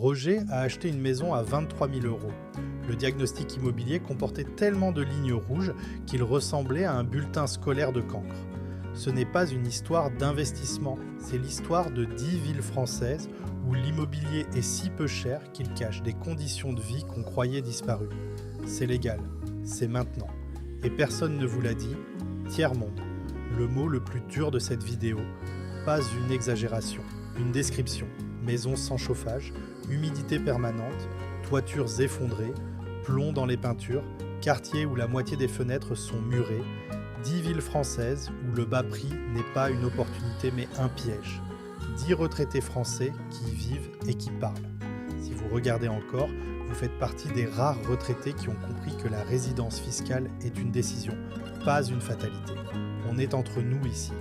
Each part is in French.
Roger a acheté une maison à 23 000 €. Le diagnostic immobilier comportait tellement de lignes rouges qu'il ressemblait à un bulletin scolaire de cancre. Ce n'est pas une histoire d'investissement, c'est l'histoire de 10 villes françaises où l'immobilier est si peu cher qu'il cache des conditions de vie qu'on croyait disparues. C'est légal, c'est maintenant. Et personne ne vous l'a dit, tiers-monde. Le mot le plus dur de cette vidéo, pas une exagération, une description. Maison sans chauffage, humidité permanente, toitures effondrées, plomb dans les peintures, quartier où la moitié des fenêtres sont murées, 10 villes françaises où le bas prix n'est pas une opportunité mais un piège. 10 retraités français qui y vivent et qui parlent. Si vous regardez encore, vous faites partie des rares retraités qui ont compris que la résidence fiscale est une décision, pas une fatalité. On est entre nous ici.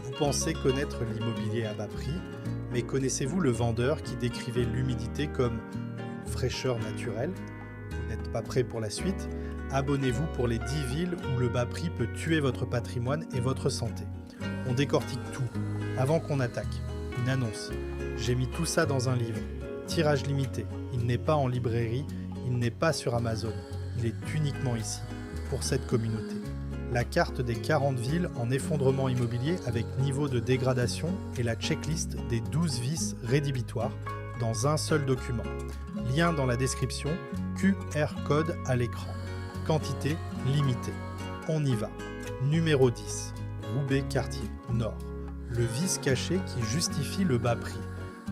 Vous pensez connaître l'immobilier à bas prix, mais connaissez-vous le vendeur qui décrivait l'humidité comme une fraîcheur naturelle? Vous n'êtes pas prêt pour la suite? Abonnez-vous pour les 10 villes où le bas prix peut tuer votre patrimoine et votre santé. On décortique tout. Avant qu'on attaque, une annonce. J'ai mis tout ça dans un livre. Tirage limité. Il n'est pas en librairie, il n'est pas sur Amazon. Il est uniquement ici, pour cette communauté. La carte des 40 villes en effondrement immobilier avec niveau de dégradation et la checklist des 12 vices rédhibitoires dans un seul document. Lien dans la description, QR code à l'écran. Quantité limitée. On y va. Numéro 10. Roubaix quartier Nord. Le vice caché qui justifie le bas prix.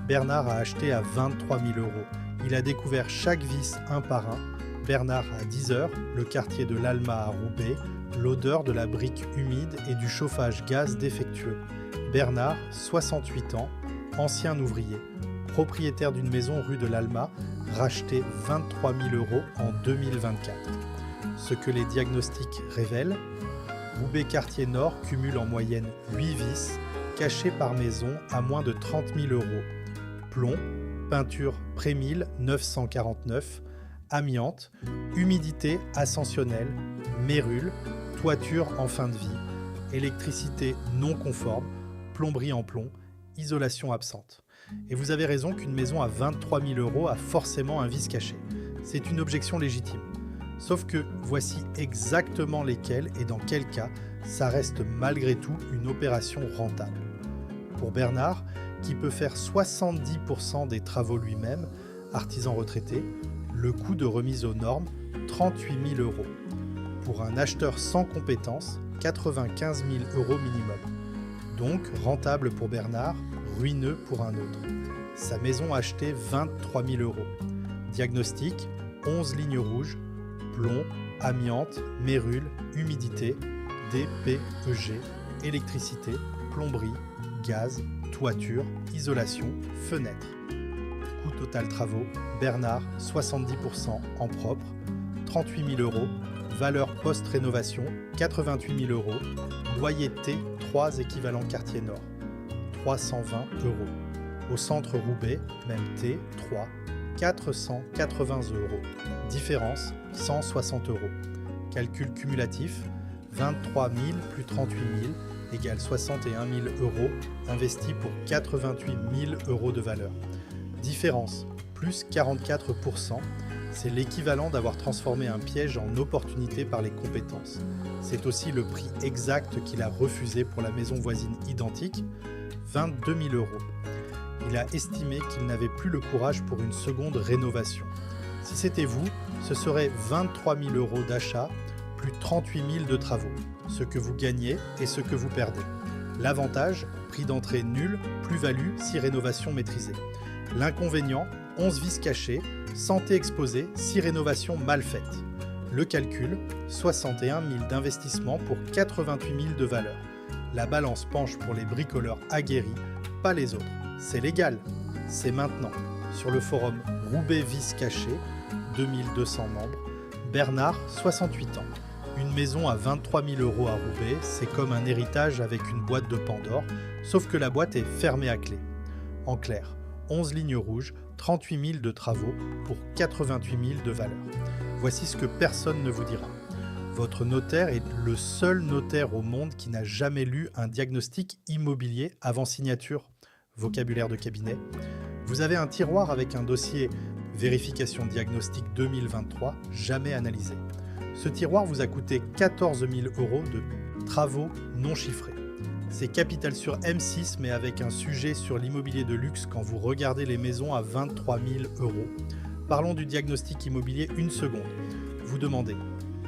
Bernard a acheté à 23 000 €. Il a découvert chaque vice un par un. Bernard à 10h, le quartier de l'Alma à Roubaix, l'odeur de la brique humide et du chauffage gaz défectueux. Bernard, 68 ans, ancien ouvrier, propriétaire d'une maison rue de l'Alma, racheté 23 000 € en 2024. Ce que les diagnostics révèlent, Roubaix quartier Nord cumule en moyenne 8 vices, cachés par maison à moins de 30 000 €. Plomb, peinture pré-1000 949, amiante, humidité ascensionnelle, mérule, toiture en fin de vie, électricité non conforme, plomberie en plomb, isolation absente. Et vous avez raison qu'une maison à 23 000 € a forcément un vice caché. C'est une objection légitime. Sauf que voici exactement lesquels et dans quel cas ça reste malgré tout une opération rentable. Pour Bernard, qui peut faire 70% des travaux lui-même, artisan retraité, le coût de remise aux normes, 38 000 €. Pour un acheteur sans compétences, 95 000 € minimum. Donc rentable pour Bernard, ruineux pour un autre. Sa maison achetée 23 000 €. Diagnostic, 11 lignes rouges, plomb, amiante, mérule, humidité, DPEG, électricité, plomberie, gaz, toiture, isolation, fenêtre. Coût total travaux, Bernard, 70% en propre, 38 000 €, valeur post-rénovation, 88 000 €, loyer T, 3 équivalents quartier Nord, 320 €. Au centre Roubaix, même T, 3, 480 €. Différence, 160 €. Calcul cumulatif, 23 000 plus 38 000 égale 61 000 € investis pour 88 000 € de valeur. Différence, plus 44%, c'est l'équivalent d'avoir transformé un piège en opportunité par les compétences. C'est aussi le prix exact qu'il a refusé pour la maison voisine identique, 22 000 €. Il a estimé qu'il n'avait plus le courage pour une seconde rénovation. Si c'était vous, ce serait 23 000 € d'achat, plus 38 000 de travaux, ce que vous gagnez et ce que vous perdez. L'avantage, prix d'entrée nul, plus-value si rénovation maîtrisée. L'inconvénient, 11 vices cachés, santé exposée si rénovation mal faite. Le calcul, 61 000 d'investissement pour 88 000 de valeur. La balance penche pour les bricoleurs aguerris, pas les autres. C'est légal, c'est maintenant. Sur le forum Roubaix Vices Cachés, 2200 membres, Bernard, 68 ans. Une maison à 23 000 € à Roubaix, c'est comme un héritage avec une boîte de Pandore, sauf que la boîte est fermée à clé. En clair, 11 lignes rouges, 38 000 de travaux pour 88 000 de valeur. Voici ce que personne ne vous dira. Votre notaire est le seul notaire au monde qui n'a jamais lu un diagnostic immobilier avant signature. Vocabulaire de cabinet. Vous avez un tiroir avec un dossier vérification diagnostic 2023 jamais analysé. Ce tiroir vous a coûté 14 000 € de travaux non chiffrés. C'est Capital sur M6 mais avec un sujet sur l'immobilier de luxe quand vous regardez les maisons à 23 000 €. Parlons du diagnostic immobilier une seconde. Vous demandez,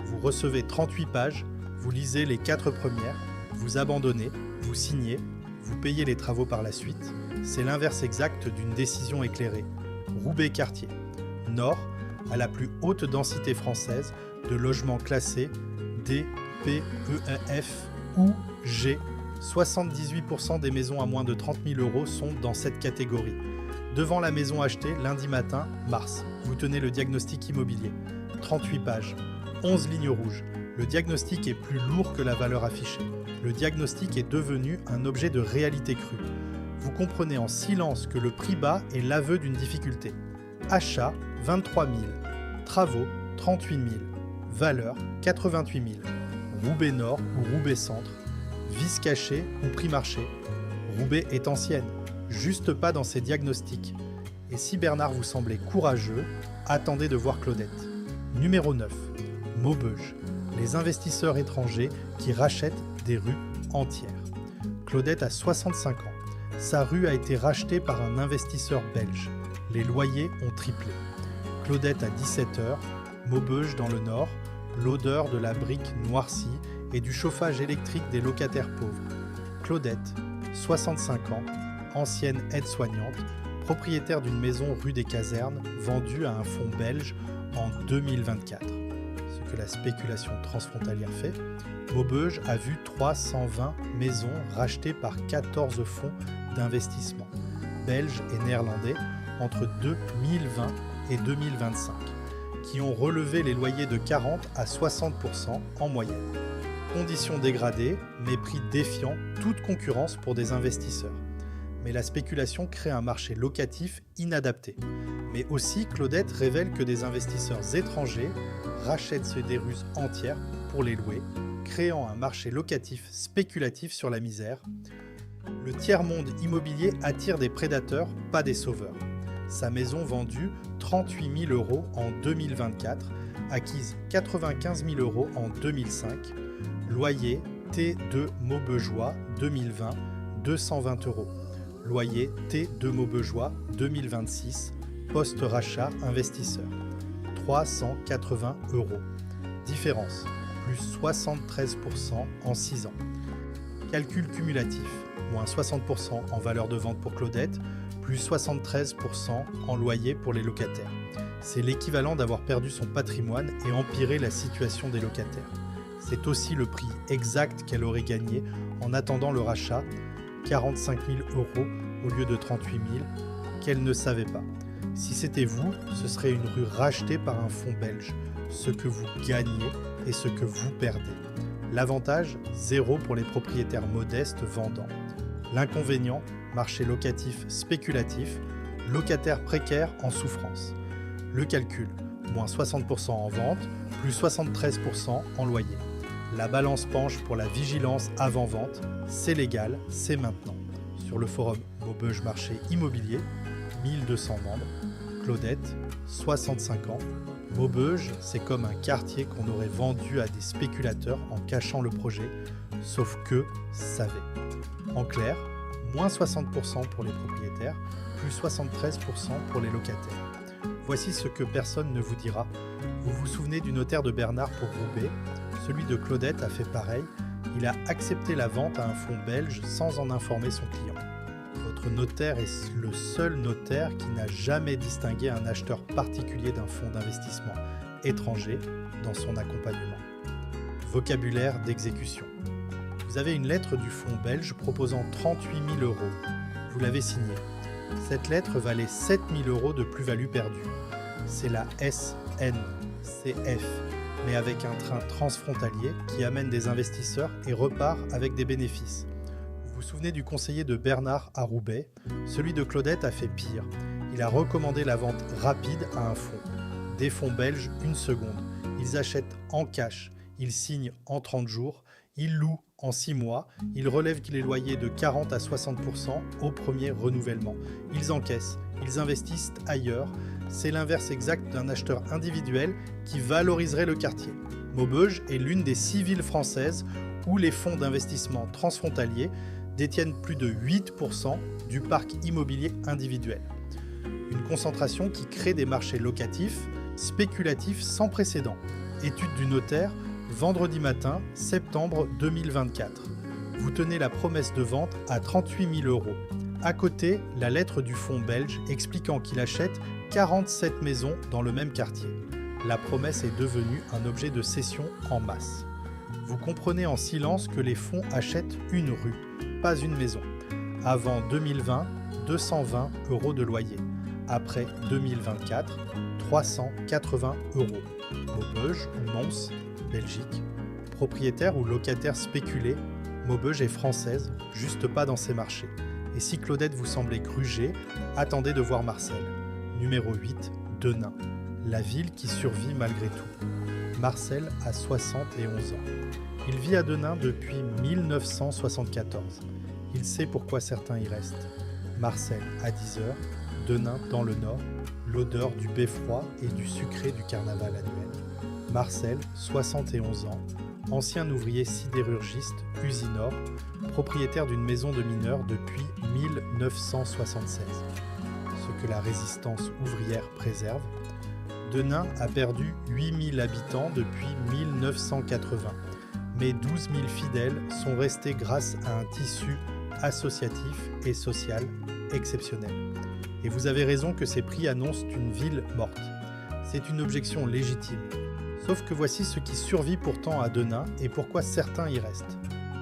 vous recevez 38 pages, vous lisez les 4 premières, vous abandonnez, vous signez, vous payez les travaux par la suite. C'est l'inverse exact d'une décision éclairée. Roubaix-Quartier, Nord, à la plus haute densité française de logements classés D, P, E, F ou G. 78% des maisons à moins de 30 000 € sont dans cette catégorie. Devant la maison achetée lundi matin, mars, vous tenez le diagnostic immobilier. 38 pages, 11 lignes rouges. Le diagnostic est plus lourd que la valeur affichée. Le diagnostic est devenu un objet de réalité crue. Vous comprenez en silence que le prix bas est l'aveu d'une difficulté. Achat, 23 000. Travaux, 38 000. Valeur, 88 000. Roubaix Nord ou Roubaix Centre. Vice caché ou prix marché. Roubaix est ancienne, juste pas dans ses diagnostics. Et si Bernard vous semblait courageux, attendez de voir Claudette. Numéro 9. Maubeuge. Les investisseurs étrangers qui rachètent des rues entières. Claudette a 65 ans. Sa rue a été rachetée par un investisseur belge. Les loyers ont triplé. Claudette à 17h, Maubeuge dans le nord, l'odeur de la brique noircie et du chauffage électrique des locataires pauvres. Claudette, 65 ans, ancienne aide-soignante, propriétaire d'une maison rue des Casernes, vendue à un fonds belge en 2024. Ce que la spéculation transfrontalière fait, Maubeuge a vu 320 maisons rachetées par 14 fonds d'investissement, belges et néerlandais, entre 2020 et 2025, qui ont relevé les loyers de 40 à 60% en moyenne. Conditions dégradées, mais prix défiant toute concurrence pour des investisseurs. Mais la spéculation crée un marché locatif inadapté. Mais aussi, Claudette révèle que des investisseurs étrangers rachètent des rues entières pour les louer, créant un marché locatif spéculatif sur la misère. Le tiers-monde immobilier attire des prédateurs, pas des sauveurs. Sa maison vendue 38 000 € en 2024, acquise 95 000 € en 2005, loyer T2 Maubeugeois 2020, 220 €. Loyer T2 Maubeugeois 2026, post-rachat investisseur, 380 €. Différence, plus 73% en 6 ans. Calcul cumulatif, moins 60% en valeur de vente pour Claudette, plus 73% en loyer pour les locataires. C'est l'équivalent d'avoir perdu son patrimoine et empiré la situation des locataires. C'est aussi le prix exact qu'elle aurait gagné en attendant le rachat, 45 000 € au lieu de 38 000, qu'elle ne savait pas. Si c'était vous, ce serait une rue rachetée par un fonds belge, ce que vous gagnez et ce que vous perdez. L'avantage, 0 pour les propriétaires modestes vendants. L'inconvénient, marché locatif spéculatif, locataires précaires en souffrance. Le calcul, moins 60% en vente, plus 73% en loyer. La balance penche pour la vigilance avant-vente, c'est légal, c'est maintenant. Sur le forum Maubeuge Marché Immobilier, 1200 membres, Claudette, 65 ans. Maubeuge, c'est comme un quartier qu'on aurait vendu à des spéculateurs en cachant le projet, sauf que savait. En clair, moins 60% pour les propriétaires, plus 73% pour les locataires. Voici ce que personne ne vous dira. Vous vous souvenez du notaire de Bernard pour Roubaix? Celui de Claudette a fait pareil. Il a accepté la vente à un fonds belge sans en informer son client. Votre notaire est le seul notaire qui n'a jamais distingué un acheteur particulier d'un fonds d'investissement étranger dans son accompagnement. Vocabulaire d'exécution. Vous avez une lettre du fonds belge proposant 38 000 €. Vous l'avez signée. Cette lettre valait 7 000 € de plus-value perdue. C'est la SNCF, mais avec un train transfrontalier qui amène des investisseurs et repart avec des bénéfices. Vous vous souvenez du conseiller de Bernard à Roubaix? Celui de Claudette a fait pire. Il a recommandé la vente rapide à un fonds. Des fonds belges, 1 seconde. Ils achètent en cash, ils signent en 30 jours, ils louent En 6 mois, ils relèvent les loyers de 40 à 60% au premier renouvellement. Ils encaissent, ils investissent ailleurs. C'est l'inverse exact d'un acheteur individuel qui valoriserait le quartier. Maubeuge est l'une des 6 villes françaises où les fonds d'investissement transfrontaliers détiennent plus de 8% du parc immobilier individuel. Une concentration qui crée des marchés locatifs, spéculatifs sans précédent. Étude du notaire, vendredi matin, septembre 2024. Vous tenez la promesse de vente à 38 000 €. À côté, la lettre du fonds belge expliquant qu'il achète 47 maisons dans le même quartier. La promesse est devenue un objet de cession en masse. Vous comprenez en silence que les fonds achètent une rue, pas une maison. Avant 2020, 220 € de loyer. Après 2024, 380 €. Maubeuge ou Mons, Belgique. Propriétaire ou locataire spéculé, Maubeuge est française, juste pas dans ses marchés. Et si Claudette vous semblait grugée, attendez de voir Marcel. Numéro 8, Denain. La ville qui survit malgré tout. Marcel a 71 ans. Il vit à Denain depuis 1974. Il sait pourquoi certains y restent. Marcel à 10h, Denain dans le nord, l'odeur du beffroi et du sucré du carnaval annuel. Marcel, 71 ans, ancien ouvrier sidérurgiste, Usinor, propriétaire d'une maison de mineurs depuis 1976. Ce que la résistance ouvrière préserve. Denain a perdu 8000 habitants depuis 1980, mais 12 000 fidèles sont restés grâce à un tissu associatif et social exceptionnel. Et vous avez raison que ces prix annoncent une ville morte. C'est une objection légitime. Sauf que voici ce qui survit pourtant à Denain et pourquoi certains y restent.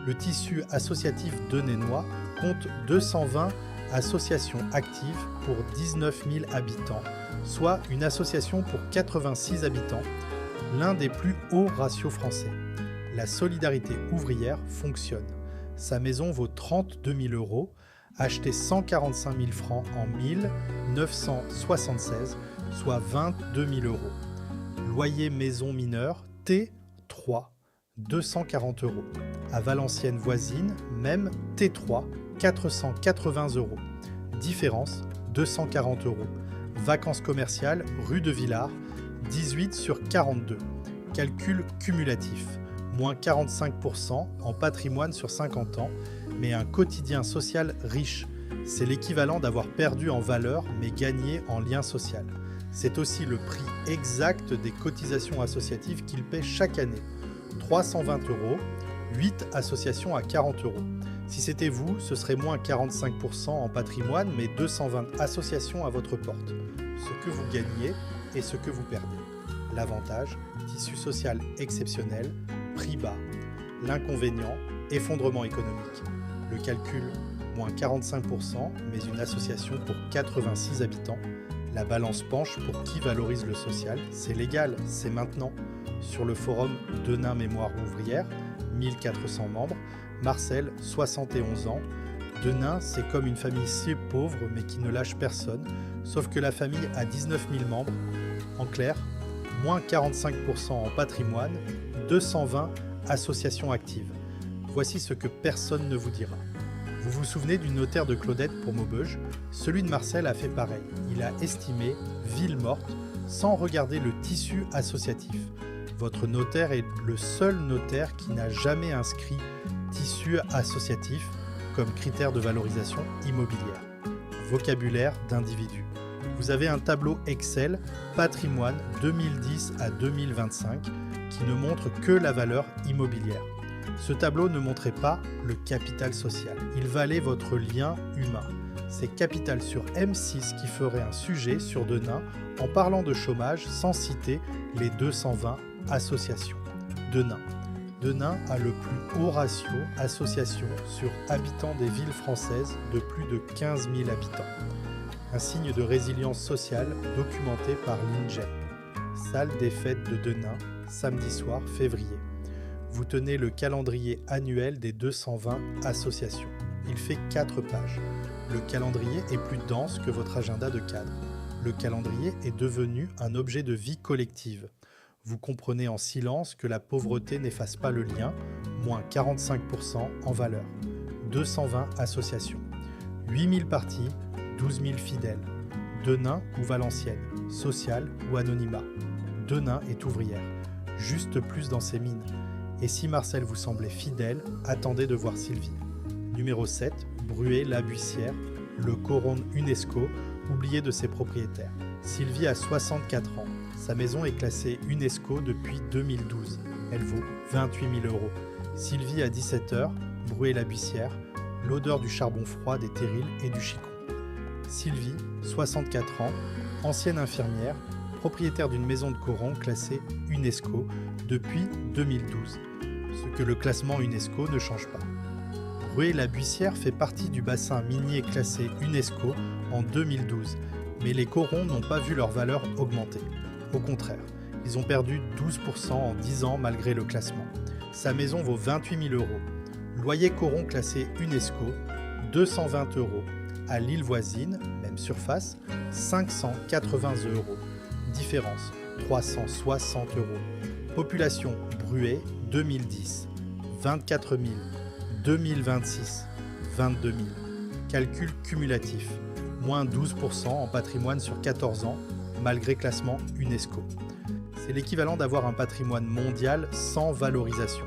Le tissu associatif denainois compte 220 associations actives pour 19 000 habitants, soit une association pour 86 habitants, l'un des plus hauts ratios français. La solidarité ouvrière fonctionne. Sa maison vaut 32 000 €, achetée 145 000 francs en 1976, soit 22 000 €. Loyer maison mineure T3, 240 €. À Valenciennes voisine, même T3, 480 €. Différence, 240 €. Vacances commerciales, rue de Villars, 18 sur 42. Calcul cumulatif, moins 45% en patrimoine sur 50 ans, mais un quotidien social riche. C'est l'équivalent d'avoir perdu en valeur, mais gagné en lien social. C'est aussi le prix exact des cotisations associatives qu'il paie chaque année. 320 €, 8 associations à 40 €. Si c'était vous, ce serait moins 45% en patrimoine, mais 220 associations à votre porte. Ce que vous gagnez et ce que vous perdez. L'avantage, tissu social exceptionnel, prix bas. L'inconvénient, effondrement économique. Le calcul, moins 45%, mais une association pour 86 habitants. La balance penche pour qui valorise le social. C'est légal, c'est maintenant. Sur le forum Denain Mémoire Ouvrière, 1400 membres. Marcel, 71 ans. Denain, c'est comme une famille si pauvre mais qui ne lâche personne, sauf que la famille a 19 000 membres. En clair, moins 45% en patrimoine, 220 associations actives. Voici ce que personne ne vous dira. Vous vous souvenez du notaire de Claudette pour Maubeuge? Celui de Marcel a fait pareil. Il a estimé ville morte sans regarder le tissu associatif. Votre notaire est le seul notaire qui n'a jamais inscrit tissu associatif comme critère de valorisation immobilière. Vocabulaire d'individu. Vous avez un tableau Excel patrimoine 2010 à 2025 qui ne montre que la valeur immobilière. Ce tableau ne montrait pas le capital social, il valait votre lien humain. C'est Capital sur M6 qui ferait un sujet sur Denain en parlant de chômage sans citer les 220 associations. Denain. Denain a le plus haut ratio association sur habitants des villes françaises de plus de 15 000 habitants. Un signe de résilience sociale documenté par l'INGEP. Salle des fêtes de Denain, samedi soir, février. Vous tenez le calendrier annuel des 220 associations. Il fait 4 pages. Le calendrier est plus dense que votre agenda de cadre. Le calendrier est devenu un objet de vie collective. Vous comprenez en silence que la pauvreté n'efface pas le lien, moins 45% en valeur. 220 associations. 8000 parties, 12 000 fidèles. Denain ou Valenciennes, social ou anonymat. Denain est ouvrière. Juste plus dans ses mines. Et si Marcel vous semblait fidèle, attendez de voir Sylvie. Numéro 7, Bruay-la-Buissière, le coron UNESCO, oublié de ses propriétaires. Sylvie a 64 ans. Sa maison est classée UNESCO depuis 2012. Elle vaut 28 000 €. Sylvie a 17h, Bruay-la-Buissière, l'odeur du charbon froid, des terrils et du chicon. Sylvie, 64 ans, ancienne infirmière, propriétaire d'une maison de coron classée UNESCO depuis 2012. Ce que le classement UNESCO ne change pas. Bruay-la-Buissière fait partie du bassin minier classé UNESCO en 2012, mais les corons n'ont pas vu leur valeur augmenter. Au contraire, ils ont perdu 12% en 10 ans malgré le classement. Sa maison vaut 28 000 €. Loyer coron classé UNESCO, 220 €. À l'île voisine, même surface, 580 €. Différence, 360 €. Population Bruay 2010, 24 000, 2026, 22 000. Calcul cumulatif, moins 12% en patrimoine sur 14 ans, malgré classement UNESCO. C'est l'équivalent d'avoir un patrimoine mondial sans valorisation.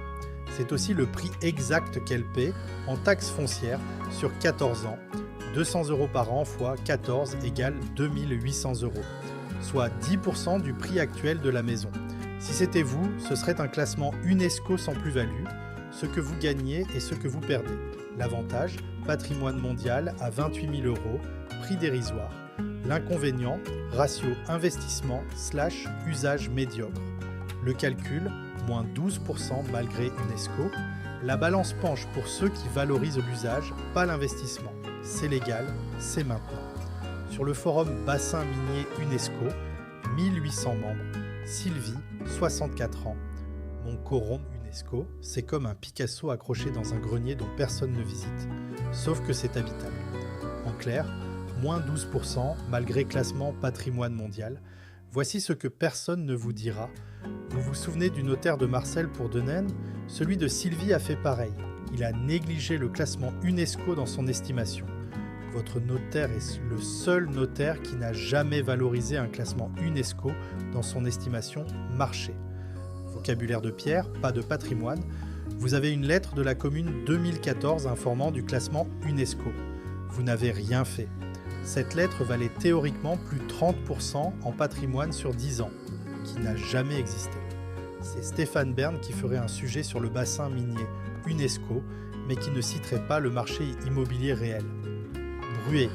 C'est aussi le prix exact qu'elle paie en taxes foncières sur 14 ans. 200 € par an fois 14 égale 2800 €, soit 10% du prix actuel de la maison. Si c'était vous, ce serait un classement UNESCO sans plus-value, ce que vous gagnez et ce que vous perdez. L'avantage, patrimoine mondial à 28 000 €, prix dérisoire. L'inconvénient, ratio investissement/usage médiocre. Le calcul, moins 12% malgré UNESCO. La balance penche pour ceux qui valorisent l'usage, pas l'investissement. C'est légal, c'est maintenant. Sur le forum Bassin Minier UNESCO, 1800 membres. Sylvie, 64 ans. Mon coron UNESCO, c'est comme un Picasso accroché dans un grenier dont personne ne visite. Sauf que c'est habitable. En clair, moins 12% malgré classement patrimoine mondial. Voici ce que personne ne vous dira. Vous vous souvenez du notaire de Marcel pour Denain ? Celui de Sylvie a fait pareil. Il a négligé le classement UNESCO dans son estimation. Votre notaire est le seul notaire qui n'a jamais valorisé un classement UNESCO dans son estimation marché. Vocabulaire de pierre, pas de patrimoine. Vous avez une lettre de la commune 2014 informant du classement UNESCO. Vous n'avez rien fait. Cette lettre valait théoriquement plus 30% en patrimoine sur 10 ans, qui n'a jamais existé. C'est Stéphane Bern qui ferait un sujet sur le bassin minier UNESCO, mais qui ne citerait pas le marché immobilier réel. Bruay.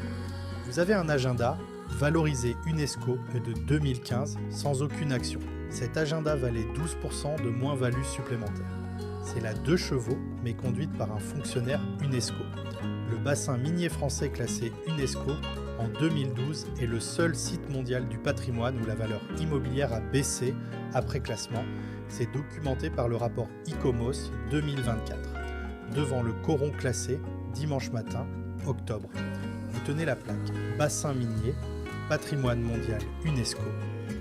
Vous avez un agenda valorisé UNESCO de 2015 sans aucune action. Cet agenda valait 12% de moins-value supplémentaire. C'est la 2 chevaux, mais conduite par un fonctionnaire UNESCO. Le bassin minier français classé UNESCO en 2012 est le seul site mondial du patrimoine où la valeur immobilière a baissé après classement. C'est documenté par le rapport ICOMOS 2024. Devant le coron classé, dimanche matin, octobre. Vous tenez la plaque Bassin minier, patrimoine mondial UNESCO,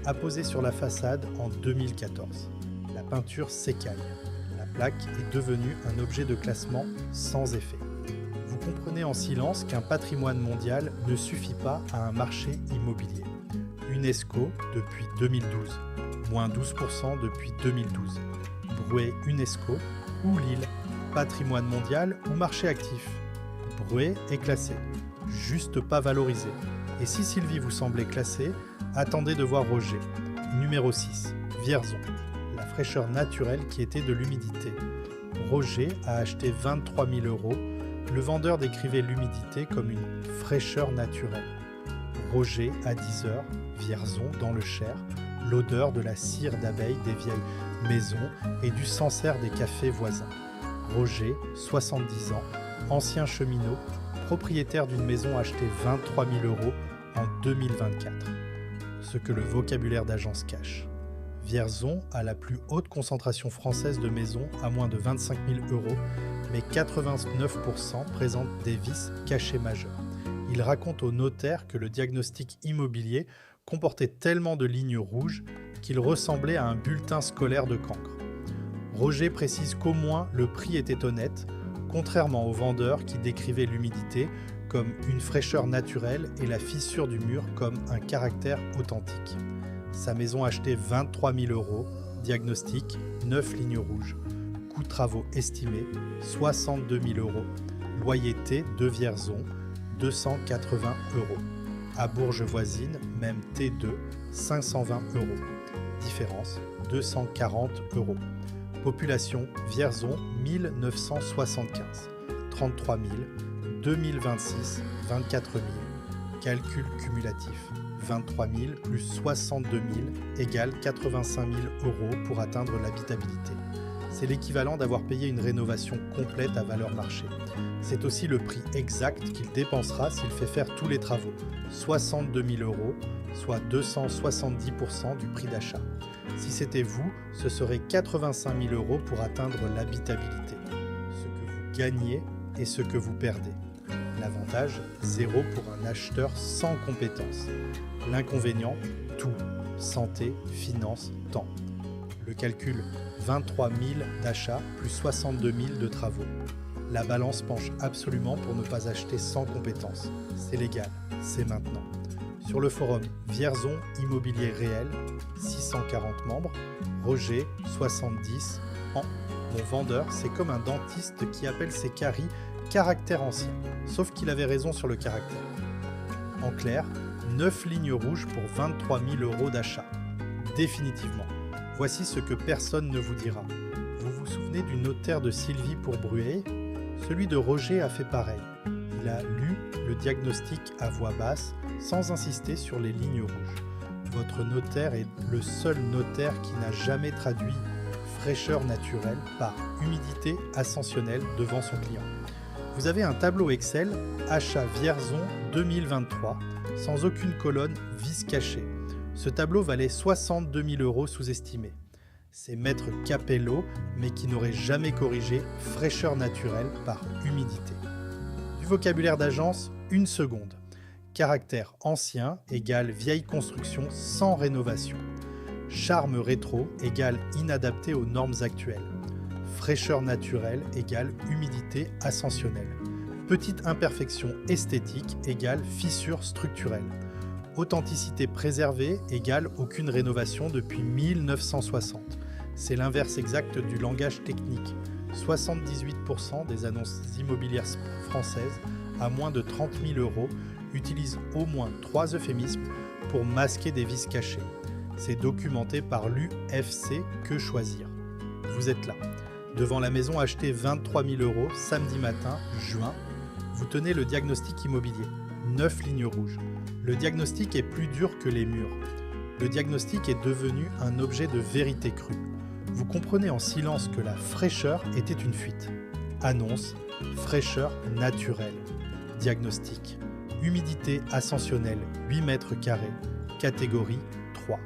apposée sur la façade en 2014. La peinture s'écaille. La plaque est devenue un objet de classement sans effet. Vous comprenez en silence qu'un patrimoine mondial ne suffit pas à un marché immobilier. UNESCO depuis 2012, moins 12% depuis 2012. Bruay UNESCO ou Lille, patrimoine mondial ou marché actif. Bruay est classé, juste pas valorisé. Et si Sylvie vous semblait classée, attendez de voir Roger. Numéro 6, Vierzon, la fraîcheur naturelle qui était de l'humidité. Roger a acheté 23 000 €. Le vendeur décrivait l'humidité comme une fraîcheur naturelle. Roger à 10h, Vierzon dans le Cher, l'odeur de la cire d'abeille des vieilles maisons et du Sancerre des cafés voisins. Roger, 70 ans, ancien cheminot, propriétaire d'une maison achetée 23 000 € en 2024. Ce que le vocabulaire d'agence cache. Vierzon a la plus haute concentration française de maisons à moins de 25 000 €, mais 89% présentent des vices cachés majeurs. Il raconte au notaire que le diagnostic immobilier comportait tellement de lignes rouges qu'il ressemblait à un bulletin scolaire de cancre. Roger précise qu'au moins le prix était honnête, contrairement aux vendeurs qui décrivaient l'humidité comme une fraîcheur naturelle et la fissure du mur comme un caractère authentique. Sa maison achetée 23 000 €, diagnostic 9 lignes rouges, coût de travaux estimé 62 000 €, loyer T de Vierzon 280 €. À Bourges voisine, même T2 520 €, différence 240 €. Population Vierzon 1975, 33 000, 2026 24 000, calcul cumulatif 23 000 plus 62 000 égale 85 000 € pour atteindre l'habitabilité. C'est l'équivalent d'avoir payé une rénovation complète à valeur marché. C'est aussi le prix exact qu'il dépensera s'il fait faire tous les travaux, 62 000 €, soit 270% du prix d'achat. Si c'était vous, ce serait 85 000 € pour atteindre l'habitabilité. Ce que vous gagnez et ce que vous perdez. L'avantage, 0 pour un acheteur sans compétences. L'inconvénient, tout. Santé, finances, temps. Le calcul, 23 000 d'achats plus 62 000 de travaux. La balance penche absolument pour ne pas acheter sans compétences. C'est légal, c'est maintenant. Sur le forum Vierzon Immobilier Réel, 640 membres, Roger, 70 ans. Mon vendeur, c'est comme un dentiste qui appelle ses caries caractère ancien, sauf qu'il avait raison sur le caractère. En clair, 9 lignes rouges pour 23 000 € d'achat. Définitivement. Voici ce que personne ne vous dira. Vous vous souvenez du notaire de Sylvie pour Bruay ? Celui de Roger a fait pareil. Il a lu le diagnostic à voix basse, sans insister sur les lignes rouges. Votre notaire est le seul notaire qui n'a jamais traduit fraîcheur naturelle par humidité ascensionnelle devant son client. Vous avez un tableau Excel achat Vierzon 2023 sans aucune colonne vis cachée. Ce tableau valait 62 000 € sous-estimés. C'est Maître Capello, mais qui n'aurait jamais corrigé fraîcheur naturelle par humidité. Du vocabulaire d'agence, 1 seconde. Caractère ancien égale vieille construction sans rénovation. Charme rétro égale inadapté aux normes actuelles. Fraîcheur naturelle égale humidité ascensionnelle. Petite imperfection esthétique égale fissure structurelle. Authenticité préservée égale aucune rénovation depuis 1960. C'est l'inverse exact du langage technique. 78% des annonces immobilières françaises à moins de 30 000 € utilisent au moins 3 euphémismes pour masquer des vices cachés. C'est documenté par l'UFC Que Choisir. Vous êtes là. Devant la maison achetée 23 000 € samedi matin, juin, vous tenez le diagnostic immobilier. 9 lignes rouges. Le diagnostic est plus dur que les murs. Le diagnostic est devenu un objet de vérité crue. Vous comprenez en silence que la fraîcheur était une fuite. Annonce, fraîcheur naturelle. Diagnostic. Humidité ascensionnelle 8 mètres carrés. Catégorie 3.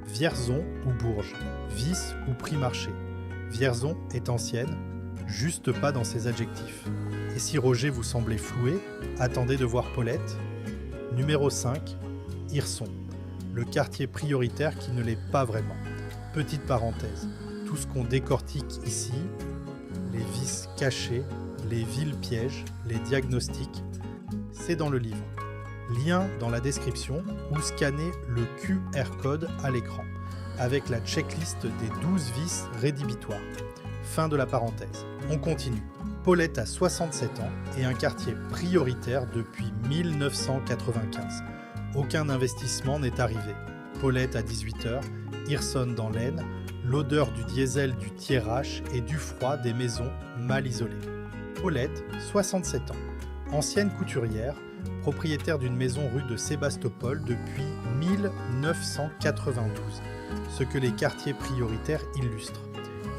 Vierzon ou Bourges. Vice ou prix marché. Vierzon est ancienne, juste pas dans ses adjectifs. Et si Roger vous semblait floué, attendez de voir Paulette. Numéro 5, Hirson. Le quartier prioritaire qui ne l'est pas vraiment. Petite parenthèse, tout ce qu'on décortique ici, les vices cachés, les villes pièges, les diagnostics, c'est dans le livre. Lien dans la description ou scannez le QR code à l'écran, avec la checklist des 12 vices rédhibitoires. Fin de la parenthèse. On continue. Paulette a 67 ans et un quartier prioritaire depuis 1995. Aucun investissement n'est arrivé. Paulette à 18h, Hirson dans l'Aisne, l'odeur du diesel du Thiérache et du froid des maisons mal isolées. Paulette, 67 ans. Ancienne couturière, propriétaire d'une maison rue de Sébastopol depuis 1992, ce que les quartiers prioritaires illustrent.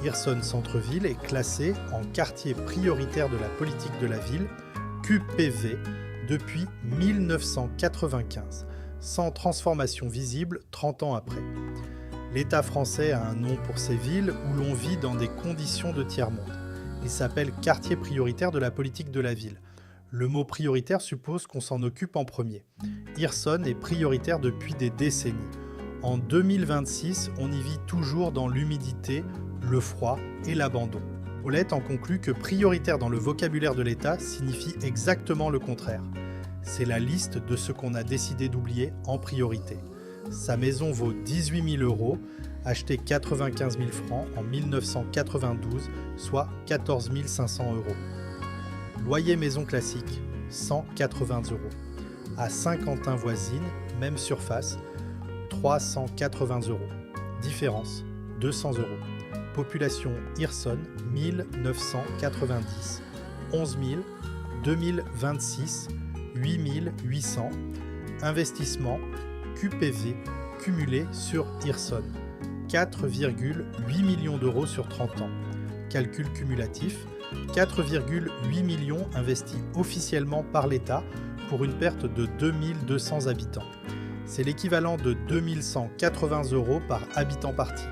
Hirson Centre-Ville est classé en quartier prioritaire de la politique de la ville, QPV, depuis 1995, sans transformation visible 30 ans après. L'État français a un nom pour ces villes où l'on vit dans des conditions de tiers-monde. Il s'appelle quartier prioritaire de la politique de la ville. Le mot prioritaire suppose qu'on s'en occupe en premier. Hirson est prioritaire depuis des décennies. En 2026, on y vit toujours dans l'humidité, le froid et l'abandon. Paulette en conclut que prioritaire dans le vocabulaire de l'État signifie exactement le contraire. C'est la liste de ce qu'on a décidé d'oublier en priorité. Sa maison vaut 18 000 €, achetée 95 000 francs en 1992, soit 14 500 €. Loyer maison classique, 180 €. À Saint-Quentin-Voisine, même surface, 380 €. Différence, 200 €. Population Hirson, 1990. 11 000, 2026, 8 800. Investissement QPV cumulé sur Hirson, 4,8 millions d'euros sur 30 ans. Calcul cumulatif, 4,8 millions investis officiellement par l'État pour une perte de 2200 habitants. C'est l'équivalent de 2180 € par habitant parti.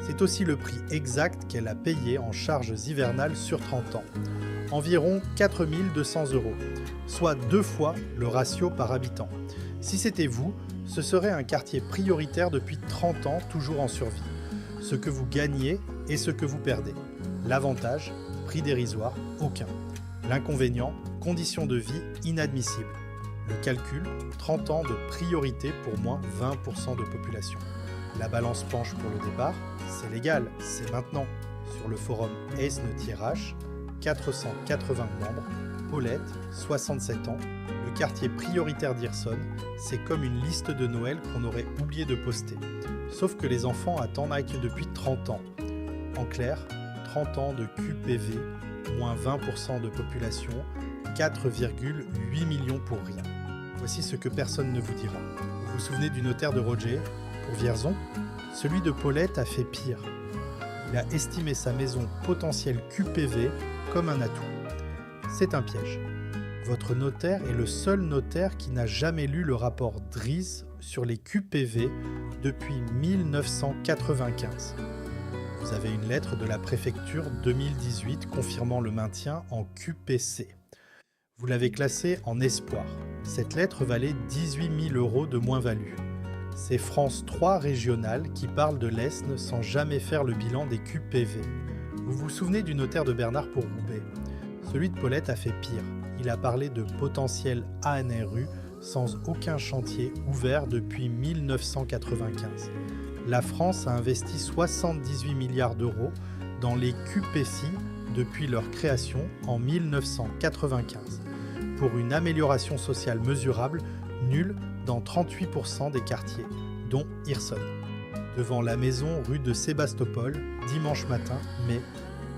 C'est aussi le prix exact qu'elle a payé en charges hivernales sur 30 ans. Environ 4200 €, soit 2 fois le ratio par habitant. Si c'était vous, ce serait un quartier prioritaire depuis 30 ans, toujours en survie. Ce que vous gagnez et ce que vous perdez. L'avantage, prix dérisoire, aucun. L'inconvénient, conditions de vie inadmissibles. Le calcul, 30 ans de priorité pour moins 20% de population. La balance penche pour le départ, c'est légal, c'est maintenant. Sur le forum Aisne-H, 480 membres, Paulette, 67 ans. Le quartier prioritaire d'Hirson, c'est comme une liste de Noël qu'on aurait oublié de poster. Sauf que les enfants attendent depuis 30 ans. En clair, 30 ans de QPV, moins 20% de population, 4,8 millions pour rien. Voici ce que personne ne vous dira. Vous vous souvenez du notaire de Roger pour Vierzon? Celui de Paulette a fait pire. Il a estimé sa maison potentielle QPV comme un atout. C'est un piège. Votre notaire est le seul notaire qui n'a jamais lu le rapport Dries sur les QPV depuis 1995. Vous avez une lettre de la préfecture 2018 confirmant le maintien en QPC. Vous l'avez classé en espoir. Cette lettre valait 18 000 € de moins-value. C'est France 3 régional qui parle de l'Aisne sans jamais faire le bilan des QPV. Vous vous souvenez du notaire de Bernard pour Roubaix? Celui de Paulette a fait pire. Il a parlé de potentiel ANRU sans aucun chantier ouvert depuis 1995. La France a investi 78 milliards d'euros dans les QPC depuis leur création en 1995, pour une amélioration sociale mesurable nulle dans 38% des quartiers, dont Hirson. Devant la maison rue de Sébastopol, dimanche matin, mai,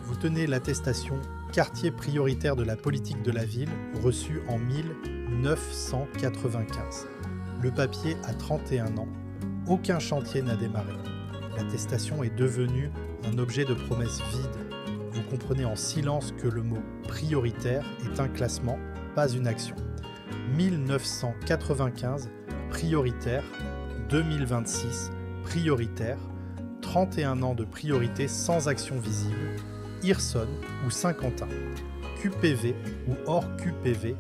vous tenez l'attestation quartier prioritaire de la politique de la ville, reçue en 1995. Le papier a 31 ans. Aucun chantier n'a démarré. L'attestation est devenue un objet de promesse vide. Vous comprenez en silence que le mot prioritaire est un classement, pas une action. 1995, prioritaire. 2026, prioritaire. 31 ans de priorité sans action visible. Hirson ou Saint-Quentin. QPV ou hors QPV,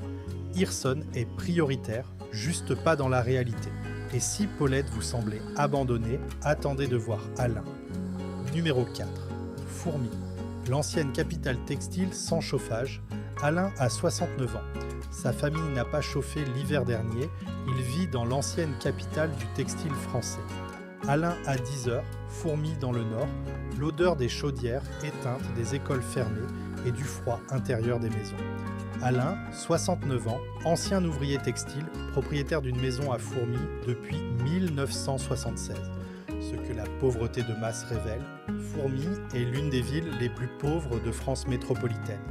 Hirson est prioritaire, juste pas dans la réalité. Et si Paulette vous semblait abandonnée, attendez de voir Alain. Numéro 4. Fourmi. L'ancienne capitale textile sans chauffage. Alain a 69 ans. Sa famille n'a pas chauffé l'hiver dernier. Il vit dans l'ancienne capitale du textile français. Alain à 10h, Fourmi dans le nord, l'odeur des chaudières éteintes des écoles fermées et du froid intérieur des maisons. Alain, 69 ans, ancien ouvrier textile, propriétaire d'une maison à Fourmi depuis 1976. Ce que la pauvreté de masse révèle, Fourmi est l'une des villes les plus pauvres de France métropolitaine.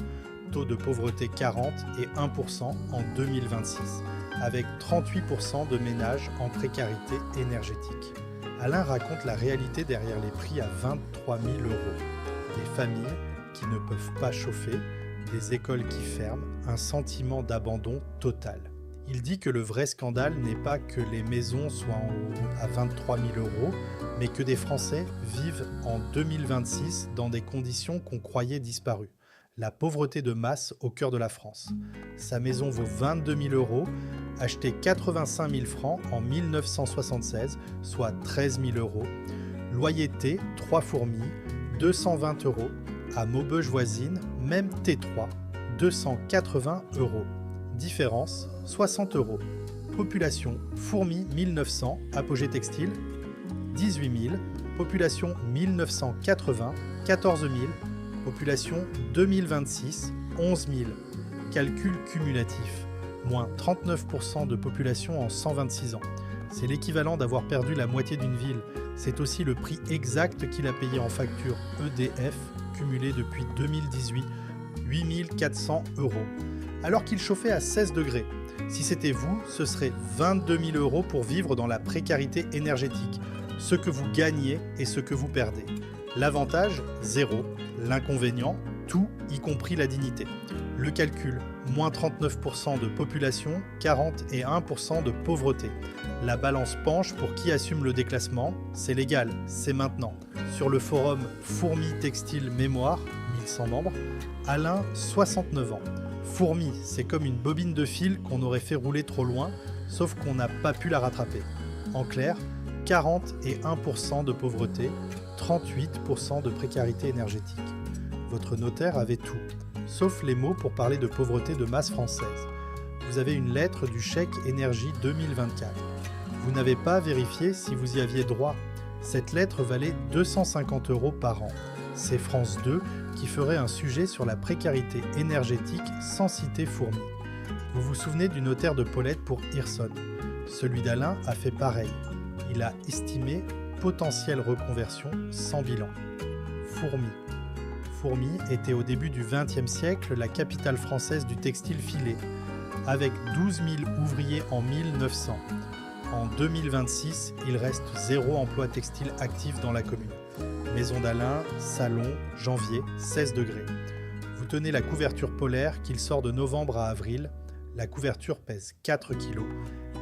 Taux de pauvreté 40 et 1% en 2026, avec 38% de ménages en précarité énergétique. Alain raconte la réalité derrière les prix à 23 000 €. Des familles qui ne peuvent pas chauffer, des écoles qui ferment, un sentiment d'abandon total. Il dit que le vrai scandale n'est pas que les maisons soient à 23 000 €, mais que des Français vivent en 2026 dans des conditions qu'on croyait disparues. La pauvreté de masse au cœur de la France. Sa maison vaut 22 000 euros, achetée 85 000 francs en 1976, soit 13 000 euros. Loyer T, 3 fourmis, 220 euros. À Maubeuge voisine, même T3, 280 euros. Différence, 60 euros. Population, fourmis 1900, apogée textile, 18 000. Population 1980, 14 000. Population 2026, 11 000. Calcul cumulatif, moins 39% de population en 126 ans. C'est l'équivalent d'avoir perdu la moitié d'une ville. C'est aussi le prix exact qu'il a payé en facture EDF, cumulé depuis 2018, 8 400 euros. Alors qu'il chauffait à 16 degrés. Si c'était vous, ce serait 22 000 euros pour vivre dans la précarité énergétique. Ce que vous gagnez et ce que vous perdez. L'avantage, 0. L'inconvénient, tout, y compris la dignité. Le calcul, moins 39% de population, 41% de pauvreté. La balance penche pour qui assume le déclassement. C'est légal, c'est maintenant. Sur le forum Fourmis Textile Mémoire, 1100 membres, Alain, 69 ans. Fourmi, c'est comme une bobine de fil qu'on aurait fait rouler trop loin, sauf qu'on n'a pas pu la rattraper. En clair, 41% de pauvreté, 38% de précarité énergétique. Votre notaire avait tout, sauf les mots pour parler de pauvreté de masse française. Vous avez une lettre du chèque énergie 2024. Vous n'avez pas vérifié si vous y aviez droit. Cette lettre valait 250 euros par an. C'est France 2 qui ferait un sujet sur la précarité énergétique sans citer Fourmi. Vous vous souvenez du notaire de Paulette pour Hirson. Celui d'Alain a fait pareil. Il a estimé potentielle reconversion sans bilan. Fourmi. Fourmi était au début du XXe siècle la capitale française du textile filé, avec 12 000 ouvriers en 1900. En 2026, il reste 0 emploi textile actif dans la commune. Maison d'Alain, salon, janvier, 16 degrés. Vous tenez la couverture polaire qu'il sort de novembre à avril. La couverture pèse 4 kg.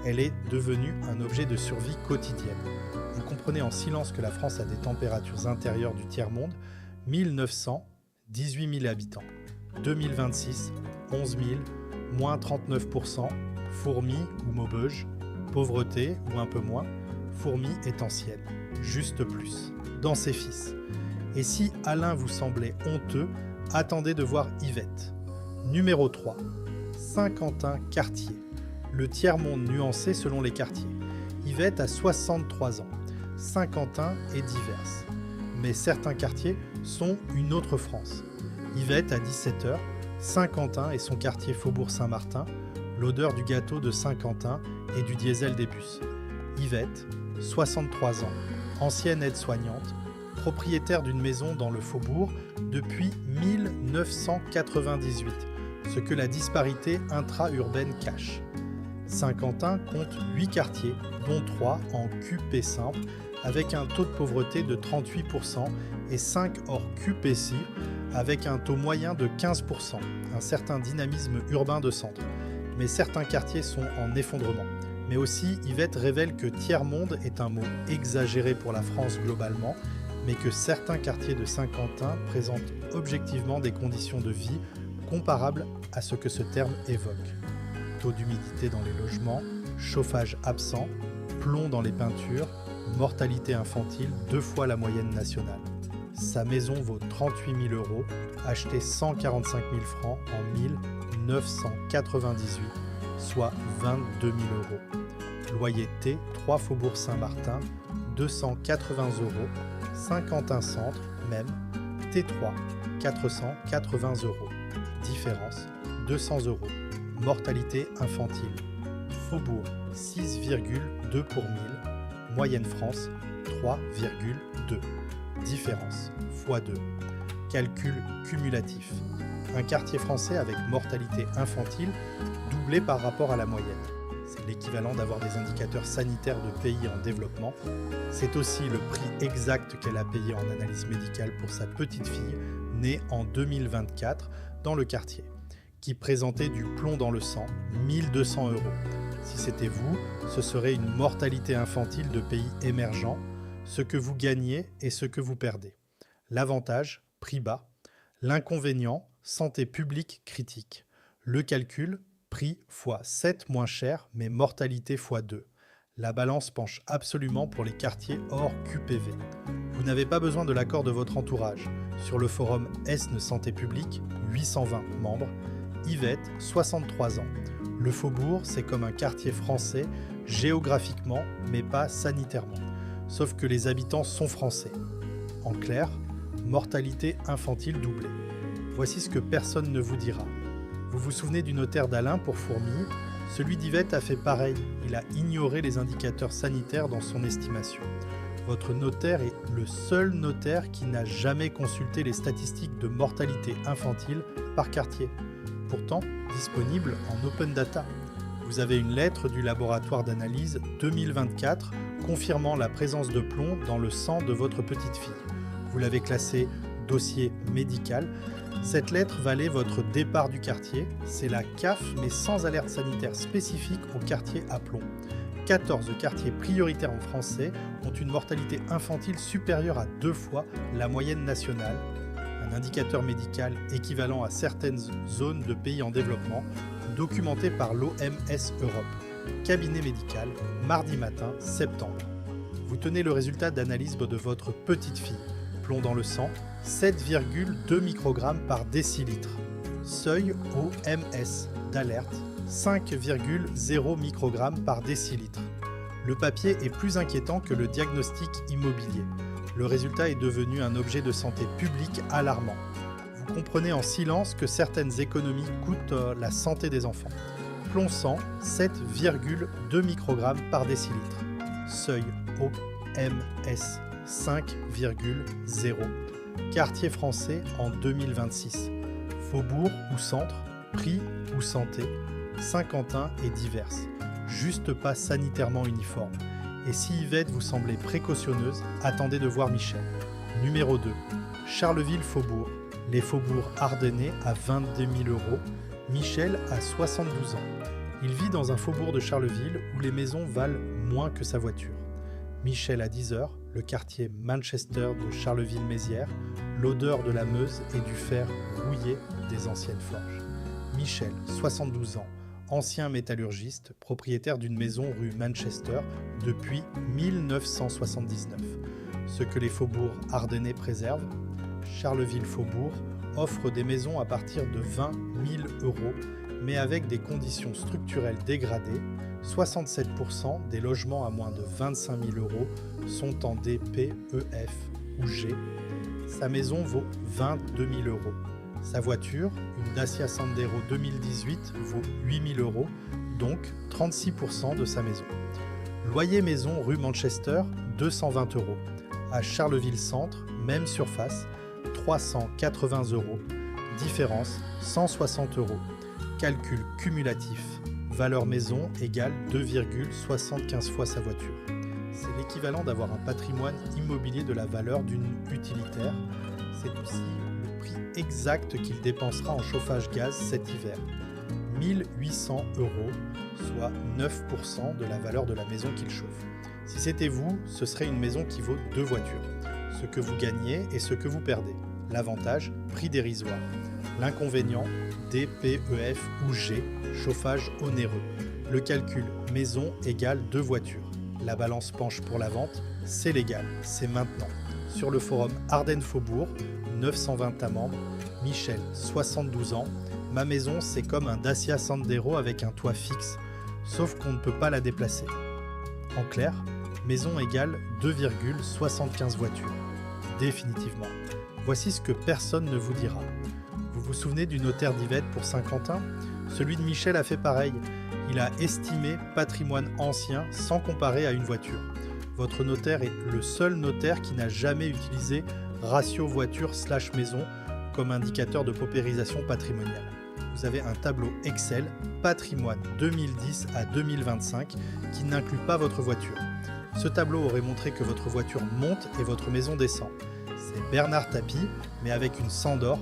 Elle est devenue un objet de survie quotidienne. Vous comprenez en silence que la France a des températures intérieures du tiers-monde. 1900, 18 000 habitants. 2026, 11 000, moins 39%. Fourmi ou Maubeuge. Pauvreté ou un peu moins. Fourmi est ancienne. Juste plus. Dans ses fils. Et si Alain vous semblait honteux, attendez de voir Yvette. Numéro 3. Saint-Quentin-Cartier. Le tiers-monde nuancé selon les quartiers. Yvette a 63 ans. Saint-Quentin est diverse. Mais certains quartiers sont une autre France. Yvette à 17h, Saint-Quentin et son quartier Faubourg Saint-Martin, l'odeur du gâteau de Saint-Quentin et du diesel des bus. Yvette, 63 ans, ancienne aide-soignante, propriétaire d'une maison dans le Faubourg depuis 1998, ce que la disparité intra-urbaine cache. Saint-Quentin compte 8 quartiers, dont 3 en QP simple, avec un taux de pauvreté de 38% et 5 hors QPC, avec un taux moyen de 15%, un certain dynamisme urbain de centre. Mais certains quartiers sont en effondrement. Mais aussi, Yvette révèle que tiers-monde est un mot exagéré pour la France globalement, mais que certains quartiers de Saint-Quentin présentent objectivement des conditions de vie comparables à ce que ce terme évoque. Taux d'humidité dans les logements, chauffage absent, plomb dans les peintures, mortalité infantile 2 fois la moyenne nationale. Sa maison vaut 38 000 euros, achetée 145 000 francs en 1998, soit 22 000 euros. Loyer T, 3 Faubourg Saint-Martin, 280 euros. Saint-Quentin Centre, même, T3, 480 euros. Différence, 200 euros. Mortalité infantile. Faubourg, 6,2 pour 1000. Moyenne France, 3,2. Différence, x2. Calcul cumulatif. Un quartier français avec mortalité infantile doublé par rapport à la moyenne. C'est l'équivalent d'avoir des indicateurs sanitaires de pays en développement. C'est aussi le prix exact qu'elle a payé en analyse médicale pour sa petite fille, née en 2024 dans le quartier, qui présentait du plomb dans le sang, 1200 euros. Si c'était vous, ce serait une mortalité infantile de pays émergents, ce que vous gagnez et ce que vous perdez. L'avantage, prix bas. L'inconvénient, santé publique critique. Le calcul, prix x 7 moins cher, mais mortalité x 2. La balance penche absolument pour les quartiers hors QPV. Vous n'avez pas besoin de l'accord de votre entourage. Sur le forum Esne Santé Publique, 820 membres, Yvette, 63 ans. Le faubourg, c'est comme un quartier français, géographiquement, mais pas sanitairement. Sauf que les habitants sont français. En clair, mortalité infantile doublée. Voici ce que personne ne vous dira. Vous vous souvenez du notaire d'Alain pour Fourmille ? Celui d'Yvette a fait pareil. Il a ignoré les indicateurs sanitaires dans son estimation. Votre notaire est le seul notaire qui n'a jamais consulté les statistiques de mortalité infantile par quartier. Pourtant, disponible en open data. Vous avez une lettre du laboratoire d'analyse 2024 confirmant la présence de plomb dans le sang de votre petite fille. Vous l'avez classé dossier médical. Cette lettre valait votre départ du quartier. C'est la CAF, mais sans alerte sanitaire spécifique au quartier à plomb. 14 quartiers prioritaires en français ont une mortalité infantile supérieure à 2 fois la moyenne nationale, un indicateur médical équivalent à certaines zones de pays en développement, documenté par l'OMS Europe. Cabinet médical, mardi matin, septembre. Vous tenez le résultat d'analyse de votre petite fille. Plomb dans le sang, 7,2 microgrammes par décilitre. Seuil OMS d'alerte, 5,0 microgrammes par décilitre. Le papier est plus inquiétant que le diagnostic immobilier. Le résultat est devenu un objet de santé publique alarmant. Vous comprenez en silence que certaines économies coûtent la santé des enfants. Plomb sang, 7,2 microgrammes par décilitre. Seuil OMS, 5,0. Quartier français en 2026. Faubourg ou centre, prix ou santé, Saint-Quentin et diverses. Juste pas sanitairement uniforme. Et si Yvette vous semblait précautionneuse, attendez de voir Michel. Numéro 2. Charleville-Faubourg. Les faubourgs ardennais à 22 000 €. Michel a 72 ans. Il vit dans un faubourg de Charleville où les maisons valent moins que sa voiture. Michel à 10h, le quartier Manchester de Charleville-Mézières, l'odeur de la Meuse et du fer rouillé des anciennes forges. Michel, 72 ans, ancien métallurgiste, propriétaire d'une maison rue Manchester depuis 1979. Ce que les faubourgs ardennais préservent, Charleville-Faubourg offre des maisons à partir de 20 000 €, mais avec des conditions structurelles dégradées. 67% des logements à moins de 25 000 € sont en DP, EF ou G. Sa maison vaut 22 000 €. Sa voiture, une Dacia Sandero 2018, vaut 8 000 €, donc 36% de sa maison. Loyer maison rue Manchester, 220 €. À Charleville-Centre, même surface, 380 €. Différence, 160 €. Calcul cumulatif. Valeur maison égale 2,75 fois sa voiture. C'est l'équivalent d'avoir un patrimoine immobilier de la valeur d'une utilitaire. C'est aussi le prix exact qu'il dépensera en chauffage gaz cet hiver. 1 800 €, soit 9% de la valeur de la maison qu'il chauffe. Si c'était vous, ce serait une maison qui vaut 2 voitures. Ce que vous gagnez et ce que vous perdez. L'avantage, prix dérisoire. L'inconvénient, DPEF ou G, chauffage onéreux. Le calcul, maison égale 2 voitures. La balance penche pour la vente, c'est légal, c'est maintenant. Sur le forum Ardennes Faubourg, 920 membres, Michel, 72 ans. Ma maison, c'est comme un Dacia Sandero avec un toit fixe, sauf qu'on ne peut pas la déplacer. En clair, maison égale 2,75 voitures. Définitivement. Voici ce que personne ne vous dira. Vous vous souvenez du notaire d'Yvette pour Saint-Quentin ? Celui de Michel a fait pareil. Il a estimé patrimoine ancien sans comparer à une voiture. Votre notaire est le seul notaire qui n'a jamais utilisé ratio voiture/maison comme indicateur de paupérisation patrimoniale. Vous avez un tableau Excel patrimoine 2010 à 2025 qui n'inclut pas votre voiture. Ce tableau aurait montré que votre voiture monte et votre maison descend. C'est Bernard Tapie, mais avec une Sandor,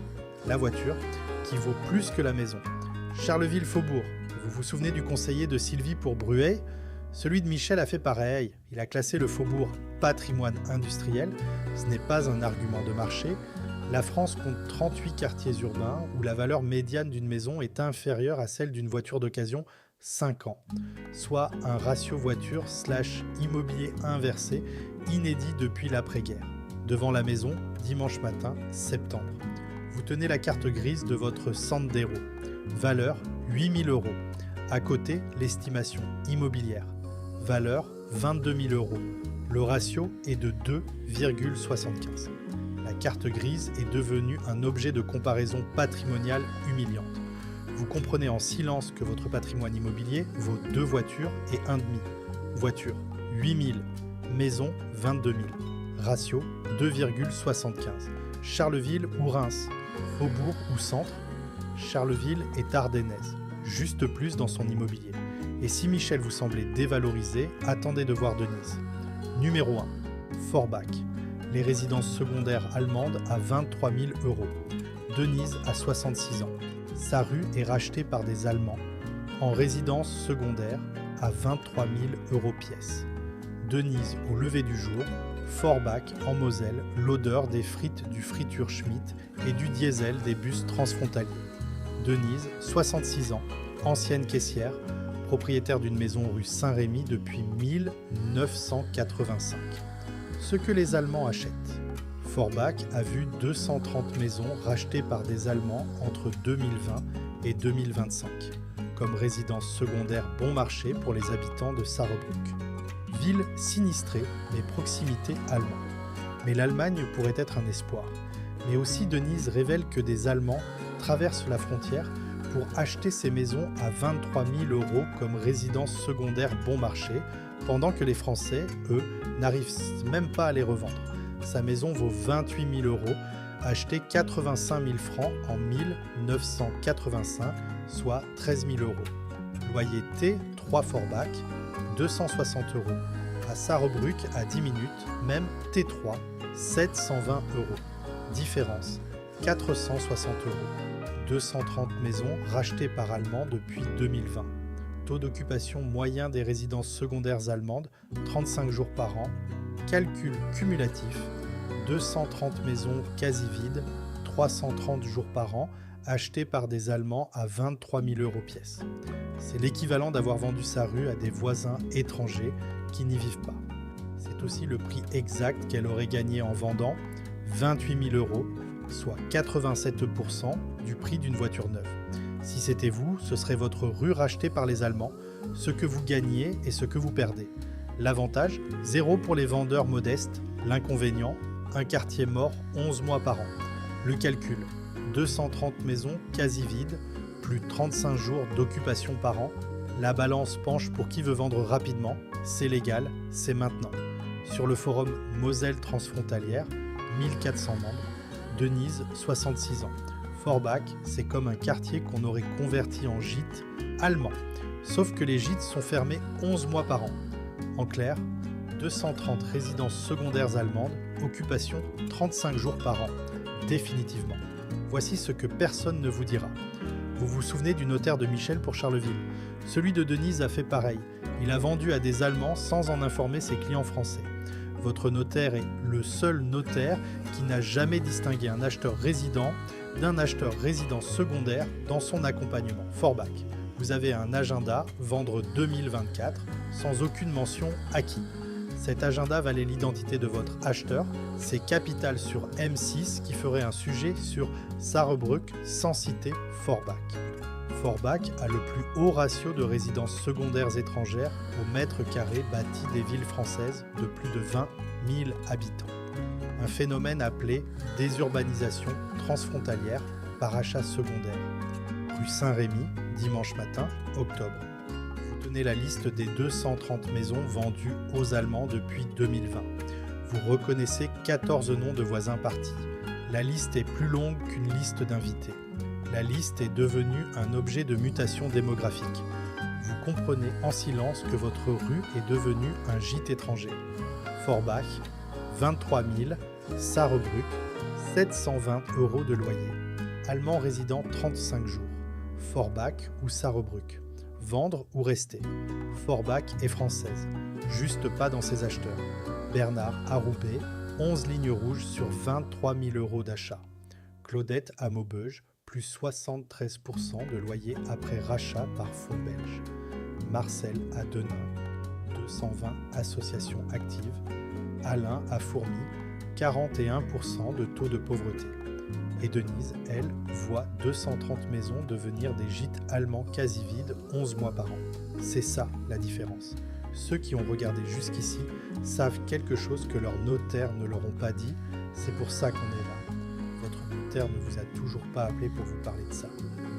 la voiture, qui vaut plus que la maison. Charleville-Faubourg, vous vous souvenez du conseiller de Sylvie pour Bruay ? Celui de Michel a fait pareil. Il a classé le faubourg patrimoine industriel. Ce n'est pas un argument de marché. La France compte 38 quartiers urbains où la valeur médiane d'une maison est inférieure à celle d'une voiture d'occasion 5 ans, soit un ratio voiture/immobilier inversé inédit depuis l'après-guerre. Devant la maison, dimanche matin, septembre. Vous tenez la carte grise de votre Sandero. Valeur 8 000 euros. À côté, l'estimation immobilière. Valeur 22 000 euros. Le ratio est de 2,75. La carte grise est devenue un objet de comparaison patrimoniale humiliante. Vous comprenez en silence que votre patrimoine immobilier vaut 2 voitures et 1,5. Voiture 8 000, maison 22 000. Ratio 2,75. Charleville ou Reims, Faubourg ou Centre. Charleville est ardennaise, juste plus dans son immobilier. Et si Michel vous semblait dévalorisé, attendez de voir Denise. Numéro 1, Forbach. Les résidences secondaires allemandes à 23 000 euros. Denise a 66 ans. Sa rue est rachetée par des Allemands en résidence secondaire à 23 000 euros pièce. Denise au lever du jour, Forbach en Moselle, l'odeur des frites du Friture Schmitt et du diesel des bus transfrontaliers. Denise, 66 ans, ancienne caissière, propriétaire d'une maison rue Saint-Rémy depuis 1985. Ce que les Allemands achètent. Forbach a vu 230 maisons rachetées par des Allemands entre 2020 et 2025, comme résidence secondaire bon marché pour les habitants de Sarrebruck. Ville sinistrée, mais proximité allemande. Mais l'Allemagne pourrait être un espoir. Mais aussi Denise révèle que des Allemands traversent la frontière pour acheter ces maisons à 23 000 euros comme résidence secondaire bon marché, pendant que les Français, eux, n'arrivent même pas à les revendre. Sa maison vaut 28 000 euros, achetée 85 000 francs en 1985, soit 13 000 euros. Loyer T, 3 Forbach, 260 euros. À Sarrebruck, à 10 minutes, même T3, 720 euros. Différence, 460 euros. 230 maisons rachetées par Allemands depuis 2020. Taux d'occupation moyen des résidences secondaires allemandes, 35 jours par an. Calcul cumulatif, 230 maisons quasi vides, 330 jours par an, achetées par des Allemands à 23 000 euros pièce. C'est l'équivalent d'avoir vendu sa rue à des voisins étrangers qui n'y vivent pas. C'est aussi le prix exact qu'elle aurait gagné en vendant, 28 000 euros, soit 87% du prix d'une voiture neuve. Si c'était vous, ce serait votre rue rachetée par les Allemands, ce que vous gagnez et ce que vous perdez. L'avantage, 0 pour les vendeurs modestes. L'inconvénient, un quartier mort 11 mois par an. Le calcul, 230 maisons quasi vides, plus 35 jours d'occupation par an. La balance penche pour qui veut vendre rapidement. C'est légal, c'est maintenant. Sur le forum Moselle Transfrontalière, 1400 membres. Denise, 66 ans. Forbach, c'est comme un quartier qu'on aurait converti en gîte allemand. Sauf que les gîtes sont fermés 11 mois par an. En clair, 230 résidences secondaires allemandes, occupation 35 jours par an, définitivement. Voici ce que personne ne vous dira. Vous vous souvenez du notaire de Michel pour Charleville. Celui de Denise a fait pareil. Il a vendu à des Allemands sans en informer ses clients français. Votre notaire est le seul notaire qui n'a jamais distingué un acheteur résident d'un acheteur résident secondaire dans son accompagnement. Forbach. Vous avez un agenda vendre 2024 sans aucune mention acquis. Cet agenda valait l'identité de votre acheteur. C'est Capital sur M6 qui ferait un sujet sur Sarrebruck sans citer Forbach. Forbach a le plus haut ratio de résidences secondaires étrangères au mètre carré bâti des villes françaises de plus de 20 000 habitants. Un phénomène appelé désurbanisation transfrontalière par achat secondaire. Rue Saint-Rémy, dimanche matin, octobre. Vous tenez la liste des 230 maisons vendues aux Allemands depuis 2020. Vous reconnaissez 14 noms de voisins partis. La liste est plus longue qu'une liste d'invités. La liste est devenue un objet de mutation démographique. Vous comprenez en silence que votre rue est devenue un gîte étranger. Forbach, 23 000, Sarrebruck, 720 euros de loyer. Allemand résident 35 jours. Forbach ou Sarrebruck. Vendre ou rester. Forbach est française. Juste pas dans ses acheteurs. Bernard à Roubaix, 11 lignes rouges sur 23 000 euros d'achat. Claudette à Maubeuge, plus 73% de loyer après rachat par fonds belge. Marcel à Denain, 220 associations actives. Alain à Fourmi, 41% de taux de pauvreté. Et Denise, elle, voit 230 maisons devenir des gîtes allemands quasi vides 11 mois par an. C'est ça la différence. Ceux qui ont regardé jusqu'ici savent quelque chose que leurs notaires ne leur ont pas dit. C'est pour ça qu'on est là. Votre notaire ne vous a toujours pas appelé pour vous parler de ça.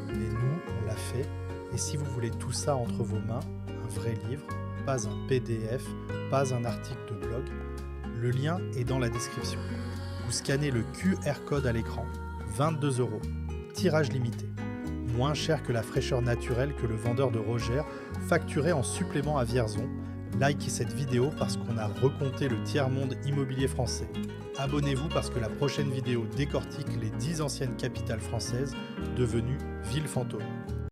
Mais nous, on l'a fait. Et si vous voulez tout ça entre vos mains, un vrai livre, pas un PDF, pas un article de blog, le lien est dans la description. Vous scannez le QR code à l'écran, 22 €, tirage limité. Moins cher que la fraîcheur naturelle que le vendeur de Roger, facturé en supplément à Vierzon. Likez cette vidéo parce qu'on a recompté le tiers-monde immobilier français. Abonnez-vous parce que la prochaine vidéo décortique les 10 anciennes capitales françaises devenues villes fantômes.